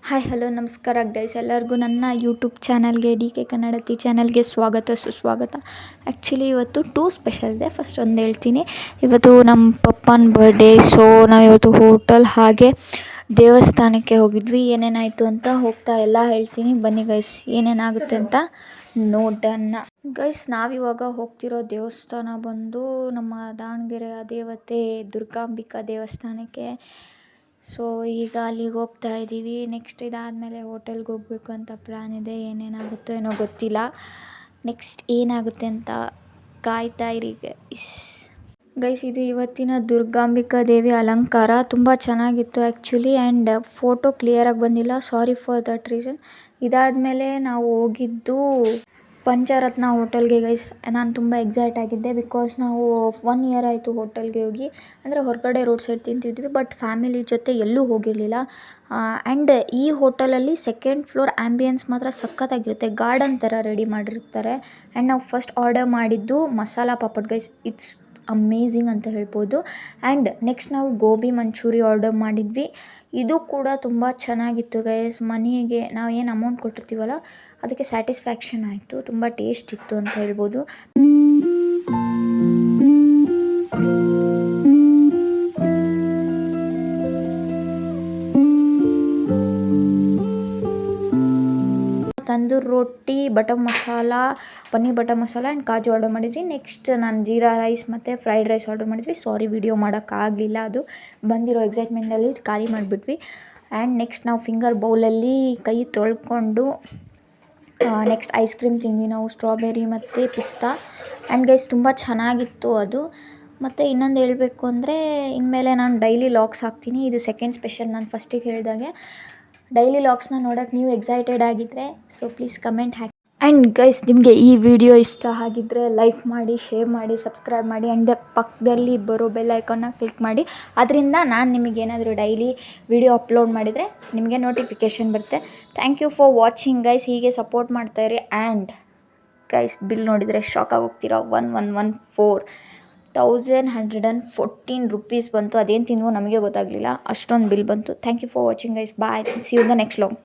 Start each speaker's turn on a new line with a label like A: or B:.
A: Hi hello ನಮಸ್ಕಾರ guys, ಎಲ್ಲರಿಗೂ ನನ್ನ ಯೂಟ್ಯೂಬ್ ಚಾನಲ್ಗೆ ಡಿ ಕೆ ಕನ್ನಡತಿ ಚಾನಲ್ಗೆ ಸ್ವಾಗತ ಸುಸ್ವಾಗತ. ಆ್ಯಕ್ಚುಲಿ ಇವತ್ತು ಟೂ ಸ್ಪೆಷಲ್ ಇದೆ. ಫಸ್ಟ್ ಒಂದು ಹೇಳ್ತೀನಿ, ಇವತ್ತು ನಮ್ಮ ಪಪ್ಪನ ಬರ್ಡೇ. ಸೊ ನಾವಿವತ್ತು ಹೋಟೆಲ್ ಹಾಗೆ ದೇವಸ್ಥಾನಕ್ಕೆ ಹೋಗಿದ್ವಿ. ಏನೇನಾಯಿತು ಅಂತ ಹೋಗ್ತಾ ಎಲ್ಲ ಹೇಳ್ತೀನಿ, ಬನ್ನಿ ಗೈಸ್, ಏನೇನಾಗುತ್ತೆ ಅಂತ ನೋಡೋಣ. ಗೈಸ್, ನಾವಿವಾಗ ಹೋಗ್ತಿರೋ ದೇವಸ್ಥಾನ ಬಂದು ನಮ್ಮ ದಾವಣಗೆರೆಯ ದೇವತೆ ದುರ್ಗಾಂಬಿಕಾ ದೇವಸ್ಥಾನಕ್ಕೆ. ಸೊ ಈಗ ಅಲ್ಲಿಗೆ ಹೋಗ್ತಾ ಇದ್ದೀವಿ. ನೆಕ್ಸ್ಟ್ ಇದಾದಮೇಲೆ ಹೋಟೆಲ್ಗೆ ಹೋಗಬೇಕು ಅಂತ ಪ್ಲ್ಯಾನ್ ಇದೆ. ಏನೇನಾಗುತ್ತೋ ಏನೋ ಗೊತ್ತಿಲ್ಲ. ನೆಕ್ಸ್ಟ್ ಏನಾಗುತ್ತೆ ಅಂತ ಕಾಯ್ತಾ ಇರಿ ಗೈಸ್. ಇದು ಇವತ್ತಿನ ದುರ್ಗಾಂಬಿಕಾ ದೇವಿ ಅಲಂಕಾರ ತುಂಬ ಚೆನ್ನಾಗಿತ್ತು ಆ್ಯಕ್ಚುಲಿ. ಆ್ಯಂಡ್ ಫೋಟೋ ಕ್ಲಿಯರಾಗಿ ಬಂದಿಲ್ಲ, ಸಾರಿ ಫಾರ್ ದಟ್ ರೀಸನ್. ಇದಾದಮೇಲೆ ನಾವು ಹೋಗಿದ್ದು ಪಂಚರತ್ನ ಹೋಟೆಲ್ಗೆ ಗೈಸ್. ನಾನು ತುಂಬ ಎಕ್ಸೈಟ್ ಆಗಿದ್ದೆ, ಬಿಕಾಸ್ ನಾವು 1 ಇಯರ್ ಆಯಿತು ಹೋಟೆಲ್ಗೆ ಹೋಗಿ. ಅಂದರೆ ಹೊರಗಡೆ ರೋಡ್ ಸೈಡ್ ತಿಂತಿದ್ವಿ, ಬಟ್ ಫ್ಯಾಮಿಲಿ ಜೊತೆ ಎಲ್ಲೂ ಹೋಗಿರಲಿಲ್ಲ. ಆ್ಯಂಡ್ ಈ ಹೋಟೆಲಲ್ಲಿ ಸೆಕೆಂಡ್ ಫ್ಲೋರ್ ಆ್ಯಂಬಿಯನ್ಸ್ ಮಾತ್ರ ಸಖತ್ತಾಗಿರುತ್ತೆ, ಗಾರ್ಡನ್ ಥರ ರೆಡಿ ಮಾಡಿರ್ತಾರೆ. ಆ್ಯಂಡ್ ನಾವು ಫಸ್ಟ್ ಆರ್ಡರ್ ಮಾಡಿದ್ದು masala papad guys, it's amazing ಅಂತ ಹೇಳ್ಬೋದು. ಆ್ಯಂಡ್ ನೆಕ್ಸ್ಟ್ ನಾವು ಗೋಬಿ ಮಂಚೂರಿ ಆರ್ಡರ್ ಮಾಡಿದ್ವಿ. ಇದು ಕೂಡ ತುಂಬ ಚೆನ್ನಾಗಿತ್ತು ಗೈಸ್. ಮನಿಗೆ ನಾವು ಏನು ಅಮೌಂಟ್ ಕೊಟ್ಟಿರ್ತೀವಲ್ಲ ಅದಕ್ಕೆ ಸ್ಯಾಟಿಸ್ಫ್ಯಾಕ್ಷನ್ ಆಯಿತು, ತುಂಬ ಟೇಸ್ಟ್ ಇತ್ತು ಅಂತ ಹೇಳ್ಬೋದು. ತಂದೂರ್ ರೊಟ್ಟಿ, butter masala, paneer butter masala and kaju order ಮಾಡಿದ್ವಿ. ನೆಕ್ಸ್ಟ್ ನಾನು ಜೀರಾ ರೈಸ್ ಮತ್ತು ಫ್ರೈಡ್ ರೈಸ್ ಆರ್ಡರ್ ಮಾಡಿದ್ವಿ. ಸಾರಿ ವಿಡಿಯೋ ಮಾಡೋಕ್ಕಾಗಲಿಲ್ಲ, ಅದು ಬಂದಿರೋ ಎಕ್ಸೈಟ್ಮೆಂಟಲ್ಲಿ ಖಾಲಿ ಮಾಡಿಬಿಟ್ವಿ. ಆ್ಯಂಡ್ ನೆಕ್ಸ್ಟ್ ನಾವು ಫಿಂಗರ್ ಬೌಲಲ್ಲಿ ಕೈ ತೊಳ್ಕೊಂಡು ನೆಕ್ಸ್ಟ್ ಐಸ್ ಕ್ರೀಮ್ ತಿಂದ್ವಿ ನಾವು, ಸ್ಟ್ರಾಬೆರಿ ಮತ್ತು ಪಿಸ್ತಾ. ಆ್ಯಂಡ್ ಗೈಸ್ ತುಂಬ ಚೆನ್ನಾಗಿತ್ತು ಅದು. ಮತ್ತು ಇನ್ನೊಂದು ಹೇಳಬೇಕು ಅಂದರೆ, ಇನ್ಮೇಲೆ ನಾನು ಡೈಲಿ ಲಾಗ್ಸ್ ಹಾಕ್ತೀನಿ. ಇದು ಸೆಕೆಂಡ್ ಸ್ಪೆಷಲ್. ನಾನು ಫಸ್ಟಿಗೆ ಹೇಳಿದಾಗೆ ಡೈಲಿ ಲಾಗ್ಸ್ನ ನೋಡೋಕ್ಕೆ ನೀವು ಎಕ್ಸೈಟೆಡ್ ಆಗಿದ್ದರೆ so please comment hockey. And guys, ನಿಮಗೆ ಈ ವಿಡಿಯೋ ಇಷ್ಟ ಆಗಿದ್ದರೆ ಲೈಕ್ ಮಾಡಿ, ಶೇರ್ ಮಾಡಿ, ಸಬ್ಸ್ಕ್ರೈಬ್ ಮಾಡಿ. ಆ್ಯಂಡ್ ಪಕ್ಕದಲ್ಲಿ ಬರೋ ಬೆಲ್ ಐಕಾನ್ನ ಕ್ಲಿಕ್ ಮಾಡಿ. ಅದರಿಂದ ನಾನು ನಿಮಗೇನಾದರೂ ಡೈಲಿ ವಿಡಿಯೋ ಅಪ್ಲೋಡ್ ಮಾಡಿದರೆ ನಿಮಗೆ ನೋಟಿಫಿಕೇಷನ್ ಬರುತ್ತೆ. Thank you for watching guys. ಹೀಗೆ ಸಪೋರ್ಟ್ ಮಾಡ್ತಾಯಿರಿ. ಆ್ಯಂಡ್ ಗೈಸ್, ಬಿಲ್ ನೋಡಿದರೆ ಶಾಕ್ ಆಗೋಗ್ತೀರಾ. 1114 ರೂಪೀಸ್ ಬಂತು. ಅದೇನು ತಿನ್ವೋ ನಮಗೆ ಗೊತ್ತಾಗಲಿಲ್ಲ, ಅಷ್ಟೊಂದು ಬಿಲ್ ಬಂತು. Thank you for watching guys. Bye, see you in the next vlog.